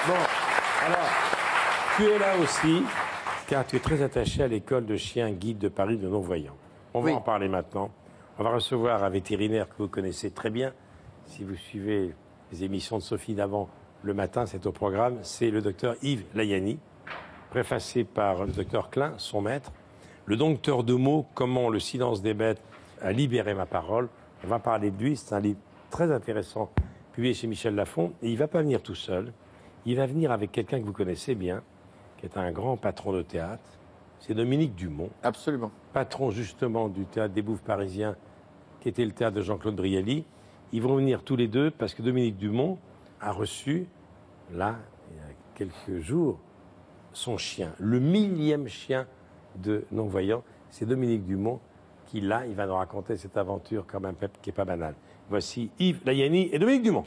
Bon, alors, tu es là aussi, car tu es très attaché à l'école de chiens guides de Paris de non-voyants. On va en parler maintenant. On va recevoir un vétérinaire que vous connaissez très bien. Si vous suivez les émissions de Sophie Davant le matin, c'est au programme. C'est le docteur Yves Layani, préfacé par le docteur Klein, son maître. Le dompteur de mots, comment le silence des bêtes a libéré ma parole. On va parler de lui. C'est un livre très intéressant, publié chez Michel Lafon. Et il ne va pas venir tout seul. Il va venir avec quelqu'un que vous connaissez bien, qui est un grand patron de théâtre. C'est Dominique Dumont. Absolument. Patron justement du théâtre des Bouffes parisiens, qui était le théâtre de Jean-Claude Brialy. Ils vont venir tous les deux parce que Dominique Dumont a reçu, là, il y a quelques jours, son chien, le 1000e chien de non-voyant. C'est Dominique Dumont qui, là, il va nous raconter cette aventure quand même qui n'est pas banale. Voici Yves Layani et Dominique Dumont.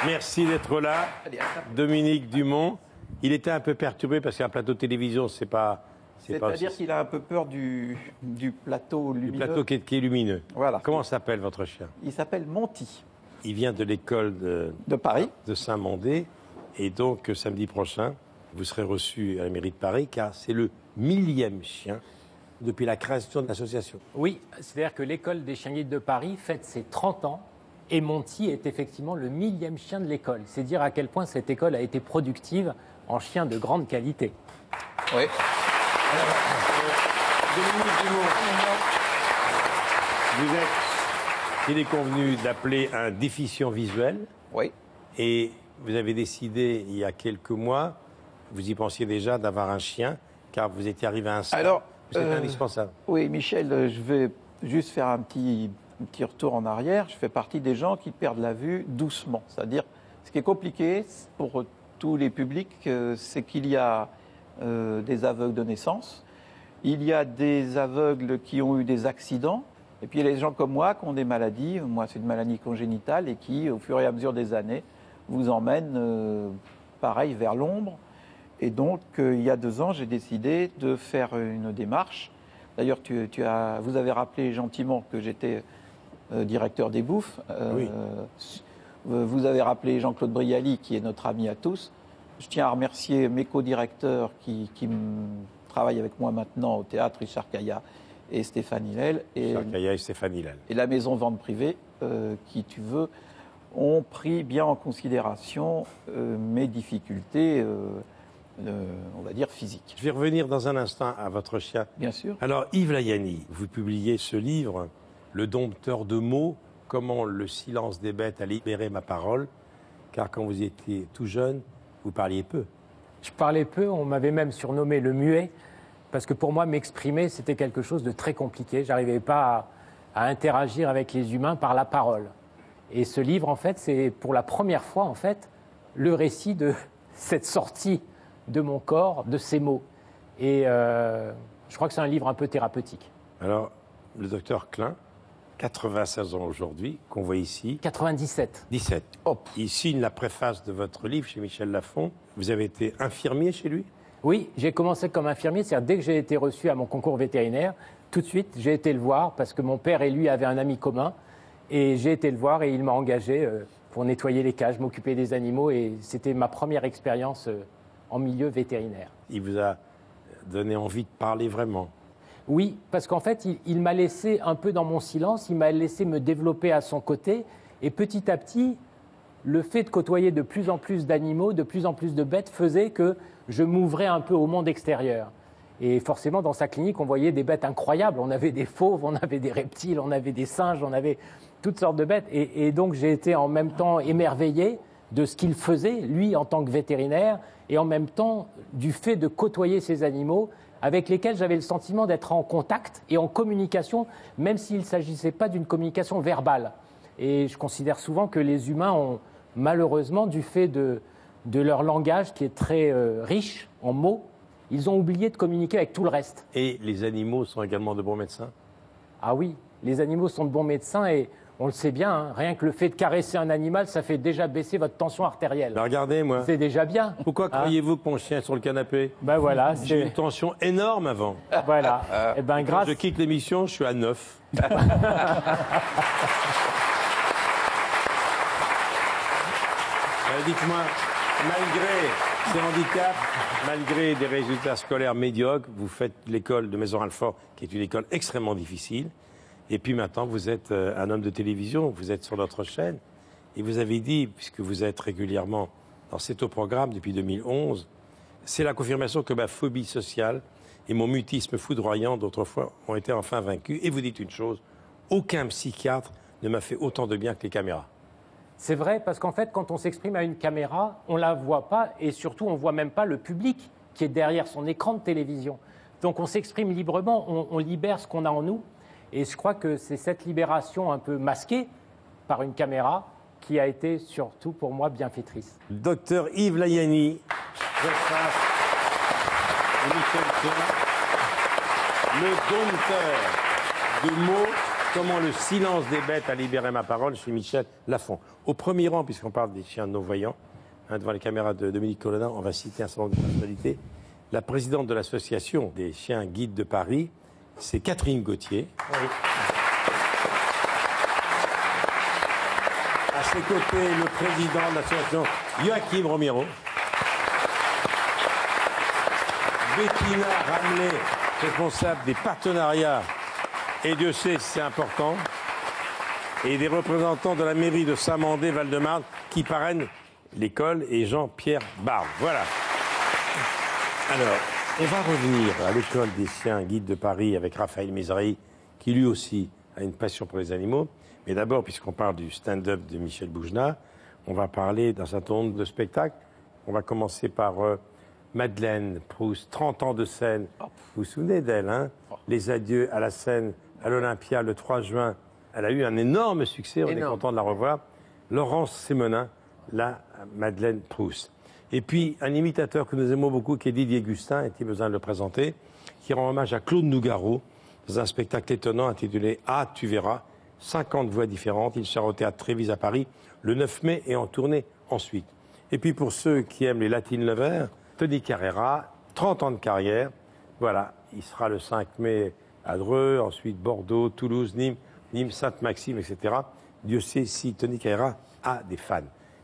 Merci d'être là, Dominique Dumont. Il était un peu perturbé parce qu'un plateau de télévision, c'est pas... C'est-à-dire qu'il a un peu peur du plateau lumineux. Du plateau qui est lumineux. Voilà. Comment s'appelle votre chien? Il s'appelle Monty. Il vient de l'école de Paris, de Saint-Mandé. Et donc, samedi prochain, vous serez reçu à la mairie de Paris, car c'est le 1000e chien depuis la création de l'association. Oui, c'est-à-dire que l'école des chiens guides de Paris fête ses 30 ans. Et Monty est effectivement le 1000e chien de l'école. C'est dire à quel point cette école a été productive en chiens de grande qualité. Oui. Alors, Dominique Dumont, vous êtes, il est convenu d'appeler un déficient visuel. Oui. Et vous avez décidé, il y a quelques mois, vous y pensiez déjà d'avoir un chien, car vous étiez arrivé à un stade. Alors, c'est indispensable. Oui, Michel, je vais juste faire un petit retour en arrière. Je fais partie des gens qui perdent la vue doucement. C'est-à-dire, ce qui est compliqué pour tous les publics, c'est qu'il y a des aveugles de naissance, il y a des aveugles qui ont eu des accidents, et puis il y a les gens comme moi qui ont des maladies. Moi, c'est une maladie congénitale et qui, au fur et à mesure des années, vous emmène, pareil, vers l'ombre. Et donc, il y a 2 ans, j'ai décidé de faire une démarche. D'ailleurs, vous avez rappelé gentiment que j'étais directeur des Bouffes. Oui. Vous avez rappelé Jean-Claude Brialy, qui est notre ami à tous. Je tiens à remercier mes co-directeurs qui travaillent avec moi maintenant au théâtre, Richard Caillat et Stéphane Hillel. Richard Caillat et Stéphane Hillel. Et la maison vente privée, qui, tu veux, ont pris bien en considération mes difficultés, on va dire, physiques. Je vais revenir dans un instant à votre chien. Bien sûr. Alors, Yves Layani, vous publiez ce livre, Le dompteur de mots, comment le silence des bêtes a libéré ma parole, car quand vous étiez tout jeune, vous parliez peu. Je parlais peu, on m'avait même surnommé le muet, parce que pour moi, m'exprimer, c'était quelque chose de très compliqué. Je n'arrivais pas à interagir avec les humains par la parole. Et ce livre, en fait, c'est pour la première fois, en fait, le récit de cette sortie de mon corps, de ces mots. Et je crois que c'est un livre un peu thérapeutique. Alors, le docteur Klein, 96 ans aujourd'hui, qu'on voit ici. 97. 17. Il signe la préface de votre livre chez Michel Lafon. Vous avez été infirmier chez lui? Oui, j'ai commencé comme infirmier, c'est-à-dire dès que j'ai été reçu à mon concours vétérinaire, tout de suite, j'ai été le voir parce que mon père et lui avaient un ami commun. Et j'ai été le voir et il m'a engagé pour nettoyer les cages, m'occuper des animaux. Et c'était ma première expérience en milieu vétérinaire. Il vous a donné envie de parler vraiment? Oui, parce qu'en fait, il m'a laissé un peu dans mon silence, il m'a laissé me développer à son côté. Et petit à petit, le fait de côtoyer de plus en plus d'animaux, de plus en plus de bêtes, faisait que je m'ouvrais un peu au monde extérieur. Et forcément, dans sa clinique, on voyait des bêtes incroyables. On avait des fauves, on avait des reptiles, on avait des singes, on avait toutes sortes de bêtes. Et donc, j'ai été en même temps émerveillé de ce qu'il faisait, lui, en tant que vétérinaire, et en même temps du fait de côtoyer ces animaux avec lesquels j'avais le sentiment d'être en contact et en communication, même s'il ne s'agissait pas d'une communication verbale. Et je considère souvent que les humains ont malheureusement, du fait de leur langage qui est très riche en mots, ils ont oublié de communiquer avec tout le reste. Et les animaux sont également de bons médecins? Ah oui, les animaux sont de bons médecins et on le sait bien, hein, rien que le fait de caresser un animal, ça fait déjà baisser votre tension artérielle. Ben regardez, moi. C'est déjà bien. Pourquoi croyez-vous que mon chien est sur le canapé? Ben voilà, J'ai une tension énorme avant. Voilà. Et ben grâce. Quand je quitte l'émission, je suis à 9. Dites-moi, malgré ces handicaps, malgré des résultats scolaires médiocres, vous faites l'école de Maison-Alfort, qui est une école extrêmement difficile. Et puis maintenant, vous êtes un homme de télévision, vous êtes sur notre chaîne. Et vous avez dit, puisque vous êtes régulièrement dans cet programme depuis 2011, c'est la confirmation que ma phobie sociale et mon mutisme foudroyant d'autrefois ont été enfin vaincus. Et vous dites une chose, aucun psychiatre ne m'a fait autant de bien que les caméras. C'est vrai, parce qu'en fait, quand on s'exprime à une caméra, on ne la voit pas et surtout, on ne voit même pas le public qui est derrière son écran de télévision. Donc on s'exprime librement, on libère ce qu'on a en nous. Et je crois que c'est cette libération un peu masquée par une caméra qui a été surtout pour moi bienfaitrice. Docteur Yves Layani, le dompteur de mots, comment le silence des bêtes a libéré ma parole. Je suis Michel Lafon. Au premier rang, puisqu'on parle des chiens non-voyants, devant les caméras de Dominique Colonna, on va citer un certain nombre de personnalités. La présidente de l'association des chiens guides de Paris, c'est Catherine Gauthier. Oui. À ses côtés, le président de l'association, Joachim Romero. Bettina Ramley, responsable des partenariats, et Dieu sait si c'est important, et des représentants de la mairie de Saint-Mandé, Val-de-Marne, qui parrainent l'école, et Jean-Pierre Barbe. Voilà. Alors, on va revenir à l'école des chiens guides de Paris avec Raphaël Mézrahi, qui lui aussi a une passion pour les animaux. Mais d'abord, puisqu'on parle du stand-up de Michel Boujna, on va parler d'un certain nombre de spectacles. On va commencer par Madeleine Proust, 30 ans de scène. Vous vous souvenez d'elle, hein? Les adieux à la scène, à l'Olympia, le 3 juin. Elle a eu un énorme succès, on est content de la revoir. Laurence Sémonin, la Madeleine Proust. Et puis, un imitateur que nous aimons beaucoup, qui est Didier Gustin, est-il besoin de le présenter, qui rend hommage à Claude Nougaro, dans un spectacle étonnant intitulé « Ah, tu verras », 50 voix différentes. Il sera au Théâtre Trévise à Paris le 9 mai et en tournée ensuite. Et puis, pour ceux qui aiment les Latin lovers, Tony Carrera, 30 ans de carrière. Voilà, il sera le 5 mai à Dreux, ensuite Bordeaux, Toulouse, Nîmes, Sainte-Maxime, etc. Dieu sait si Tony Carrera a des fans.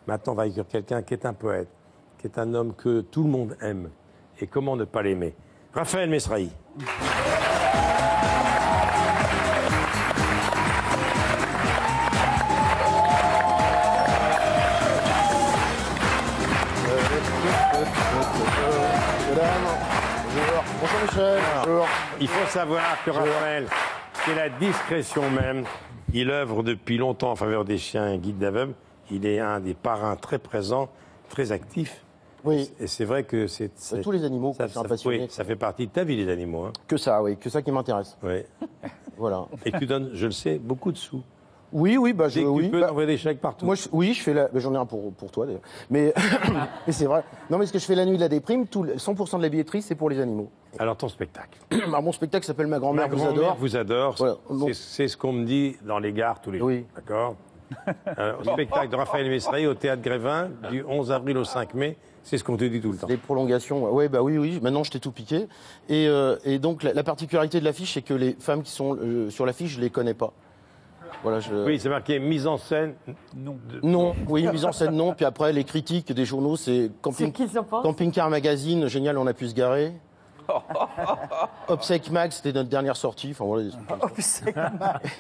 Maintenant, on va accueillir quelqu'un qui est un poète, qui est un homme que tout le monde aime. Et comment ne pas l'aimer? Raphaël Mézrahi. Bonjour Michel. Bonjour. Il faut savoir que Raphaël, c'est la discrétion même. Il œuvre depuis longtemps en faveur des chiens guides d'aveugles. Il est un des parrains très présents, très actifs. Oui. Et c'est vrai que c'est tous les animaux, je suis un passionné. Oui, ça fait partie de ta vie, les animaux. Hein. Que ça, oui, que ça qui m'intéresse. Oui. Voilà. Et tu donnes, je le sais, beaucoup de sous. Oui, bah Dès que tu peux envoyer des chèques partout. Moi, oui, je fais j'en ai un pour toi d'ailleurs. Mais, mais c'est vrai. Non, mais ce que je fais la nuit de la déprime, 100% de la billetterie, c'est pour les animaux. Alors ton spectacle. Alors, mon spectacle s'appelle Ma grand-mère vous adore. Ma grand-mère vous adore. Voilà. C'est ce qu'on me dit dans les gares tous les jours. Oui. D'accord. Spectacle de Raphaël Mézrahi au Théâtre Grévin du 11 avril au 5 mai. C'est ce qu'on te dit tout le temps. Des prolongations. Ouais, bah oui. Maintenant, je t'ai tout piqué. Et donc, la particularité de l'affiche, c'est que les femmes qui sont sur l'affiche, je les connais pas. Voilà, Oui, c'est marqué mise en scène. Non, oui, mise en scène, non. Puis après, les critiques des journaux, c'est Camping Car Magazine, génial, on a pu se garer. Obsèque Mag, c'était notre dernière sortie. Enfin, voilà,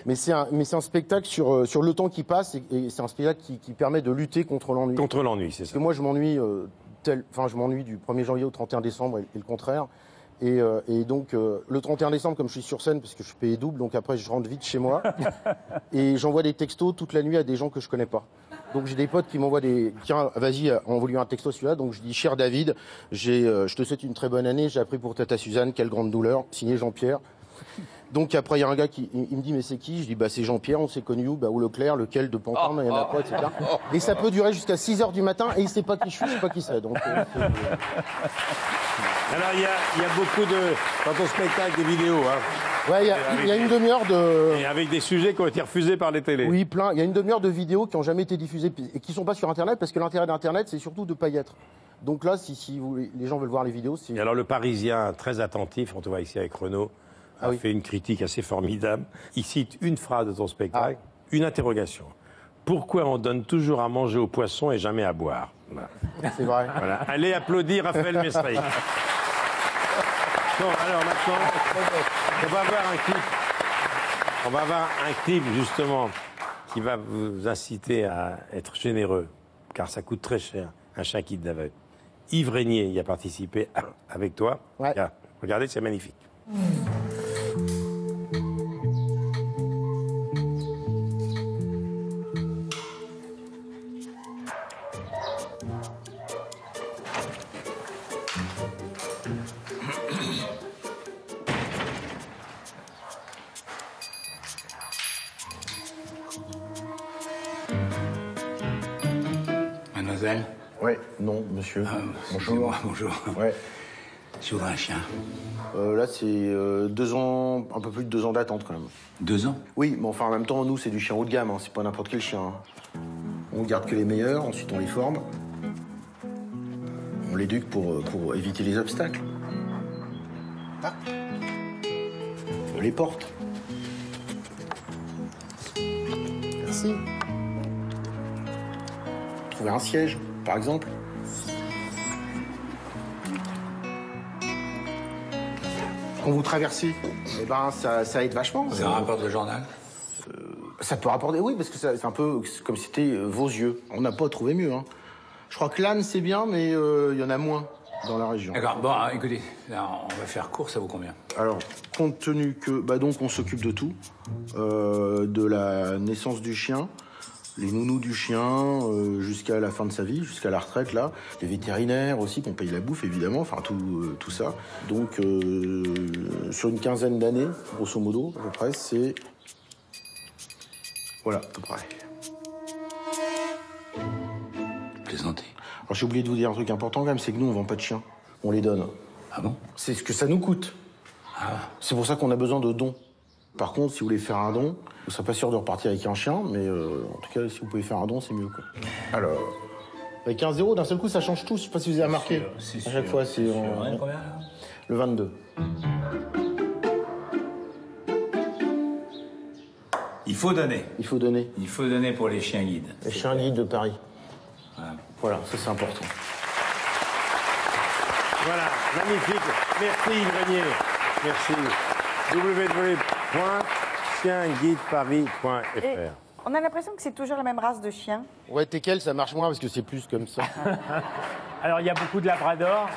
mais c'est un spectacle sur le temps qui passe et c'est un spectacle qui permet de lutter contre l'ennui. Contre l'ennui, c'est ça. Parce que moi, je m'ennuie je m'ennuie du 1er janvier au 31 décembre et le contraire. Et donc, le 31 décembre, comme je suis sur scène, parce que je suis payé double, donc après, je rentre vite chez moi. Et j'envoie des textos toute la nuit à des gens que je connais pas. Donc, j'ai des potes qui m'envoient tiens, vas-y, envoie-lui un texto celui-là. Donc, je dis, cher David, je te souhaite une très bonne année. J'ai appris pour tata Suzanne, quelle grande douleur. Signé Jean-Pierre. Donc après, il y a un gars qui il me dit, mais c'est qui? Je dis, bah c'est Jean-Pierre, on s'est connu où? Bah ou Leclerc, lequel de Pantin, il y en a pas, etc. Et ça peut durer jusqu'à 6h du matin et il sait pas qui je suis, je sais pas qui c'est. Donc, Alors, il y a beaucoup de... Dans ton spectacle, des vidéos, hein. ouais, il y a une demi-heure de... Et avec des sujets qui ont été refusés par les télés. Oui, plein. Il y a une demi-heure de vidéos qui n'ont jamais été diffusées et qui sont pas sur Internet parce que l'intérêt d'Internet, c'est surtout de pas y être. Donc là, si les gens veulent voir les vidéos, c'est... Et alors, le Parisien, très attentif, on te voit ici avec Renaud, a fait une critique assez formidable. Il cite une phrase de ton spectacle, une interrogation. Pourquoi on donne toujours à manger aux poissons et jamais à boire? Voilà. C'est vrai. Voilà. Allez applaudir Raphaël Mestreich. Bon, alors maintenant, on va avoir un clip. On va avoir un clip, justement, qui va vous inciter à être généreux, car ça coûte très cher, un chien guide d'aveugle. Yves Régnier y a participé avec toi. Ouais. Regardez, c'est magnifique. Mademoiselle? Ouais, non, monsieur. Bonjour. Bonjour. Ouais. Je voudrais un chien. Là, c'est 2 ans, un peu plus de 2 ans d'attente quand même. 2 ans? Oui, mais enfin, en même temps, nous, c'est du chien haut de gamme, hein, c'est pas n'importe quel chien. Hein. On garde que les meilleurs, ensuite on les forme. On l'éduque pour éviter les obstacles. Ah. On les porte. Merci. Trouver un siège, par exemple. Quand vous traversez, eh ben, ça aide vachement. Ça rapporte le journal? Ça peut rapporter, oui, parce que c'est un peu comme si c'était vos yeux. On n'a pas trouvé mieux. Hein. Je crois que l'âne, c'est bien, mais il y en a moins dans la région. D'accord, bon, écoutez, là, on va faire court, ça vaut combien? Alors, compte tenu que, donc, on s'occupe de tout, de la naissance du chien, les nounous du chien, jusqu'à la fin de sa vie, jusqu'à la retraite, là, les vétérinaires aussi, qu'on paye la bouffe, évidemment, enfin, tout ça. Donc, sur une quinzaine d'années, grosso modo, à peu près, c'est... Voilà, à peu près. Plaisantez. Alors, j'ai oublié de vous dire un truc important, quand même, c'est que nous, on vend pas de chiens. On les donne. Ah bon? C'est ce que ça nous coûte. Ah. C'est pour ça qu'on a besoin de dons. Par contre, si vous voulez faire un don, vous ne serez pas sûr de repartir avec un chien, mais en tout cas, si vous pouvez faire un don, c'est mieux, quoi. Alors, avec 15 €, d'un seul coup, ça change tout. Je sais pas si vous avez remarqué. À chaque fois, c'est... Combien, là? Le 22. Il faut donner. Il faut donner. Il faut donner pour les chiens guides. Les chiens guides de Paris. Voilà, ça c'est important. Voilà, magnifique. Merci Yves Régnier. Merci. www.chienguideparis.fr. On a l'impression que c'est toujours la même race de chiens. Ouais, teckel, ça marche moins parce que c'est plus comme ça. Alors, il y a beaucoup de labrador,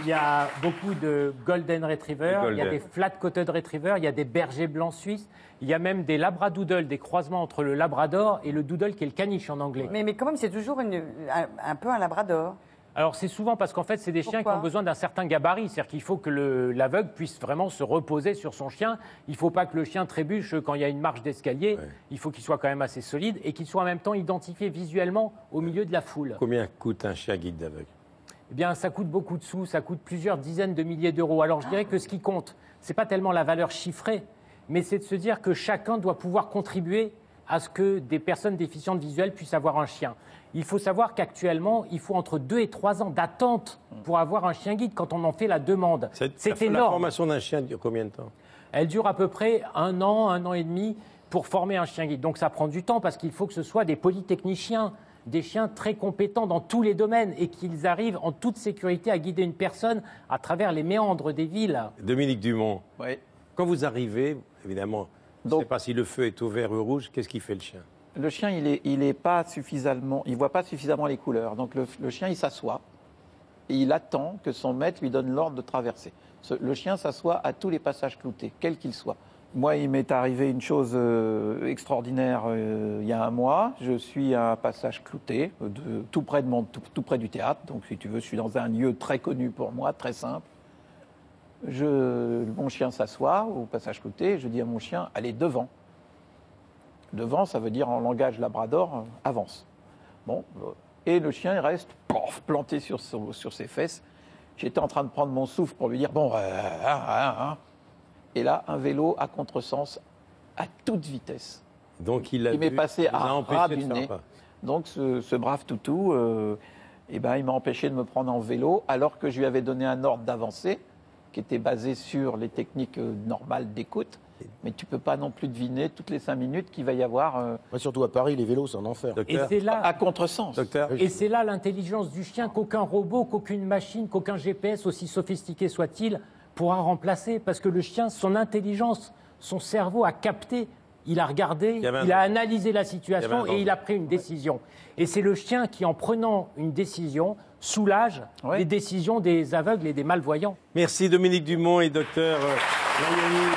il y a beaucoup de golden retriever, il y a des flat-coated retriever, il y a des bergers blancs suisses, il y a même des labradoodles, des croisements entre le labrador et le doodle qui est le caniche en anglais. Mais quand même, c'est toujours un peu un labrador. Alors, c'est souvent parce qu'en fait, c'est des chiens qui ont besoin d'un certain gabarit. C'est-à-dire qu'il faut que l'aveugle puisse vraiment se reposer sur son chien. Il ne faut pas que le chien trébuche quand il y a une marche d'escalier. Ouais. Il faut qu'il soit quand même assez solide et qu'il soit en même temps identifié visuellement au milieu de la foule. Combien coûte un chien guide d'aveugle? Eh bien, ça coûte beaucoup de sous. Ça coûte plusieurs dizaines de milliers d'euros. Alors, je dirais que ce qui compte, ce n'est pas tellement la valeur chiffrée, mais c'est de se dire que chacun doit pouvoir contribuer à ce que des personnes déficientes visuelles puissent avoir un chien. Il faut savoir qu'actuellement, il faut entre 2 et 3 ans d'attente pour avoir un chien guide quand on en fait la demande. C'est énorme. La formation d'un chien dure combien de temps? Elle dure à peu près 1 an et demi pour former un chien guide. Donc ça prend du temps parce qu'il faut que ce soit des polytechniciens, des chiens très compétents dans tous les domaines et qu'ils arrivent en toute sécurité à guider une personne à travers les méandres des villes. Dominique Dumont, Oui. Quand vous arrivez, évidemment, je ne sais pas si le feu est au vert ou au rouge, qu'est-ce qu'il fait le chien? Le chien, il voit pas suffisamment les couleurs. Donc le chien, il s'assoit et il attend que son maître lui donne l'ordre de traverser. Le chien s'assoit à tous les passages cloutés, quels qu'ils soient. Moi, il m'est arrivé une chose extraordinaire il y a 1 mois. Je suis à un passage clouté, tout près du théâtre. Donc, si tu veux, je suis dans un lieu très connu pour moi, très simple. Mon chien s'assoit au passage côté, je dis à mon chien, allez devant. Devant, ça veut dire en langage labrador, avance. Bon, et le chien il reste planté sur ses fesses. J'étais en train de prendre mon souffle pour lui dire, bon, et là, un vélo à contresens, à toute vitesse. Donc il m'est passé à ras du nez. pas. Donc ce brave toutou, il m'a empêché de me prendre en vélo, alors que je lui avais donné un ordre d'avancer, qui était basé sur les techniques normales d'écoute. Mais tu ne peux pas non plus deviner toutes les 5 minutes qu'il va y avoir... Surtout à Paris, les vélos, c'est un enfer. Et Docteur, c'est là, à contresens. docteur, et c'est là l'intelligence du chien qu'aucun robot, qu'aucune machine, qu'aucun GPS, aussi sophistiqué soit-il, pourra remplacer. Parce que le chien, son intelligence, son cerveau a capté, il a regardé, il a analysé la situation et il a pris une décision. Et c'est le chien qui, en prenant une décision, soulage les décisions des aveugles et des malvoyants. Merci Dominique Dumont et docteur Mariani.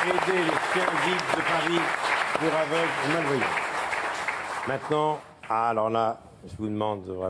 Aider les chiens guides de Paris pour aveugles et malvoyants. Maintenant, alors là, je vous demande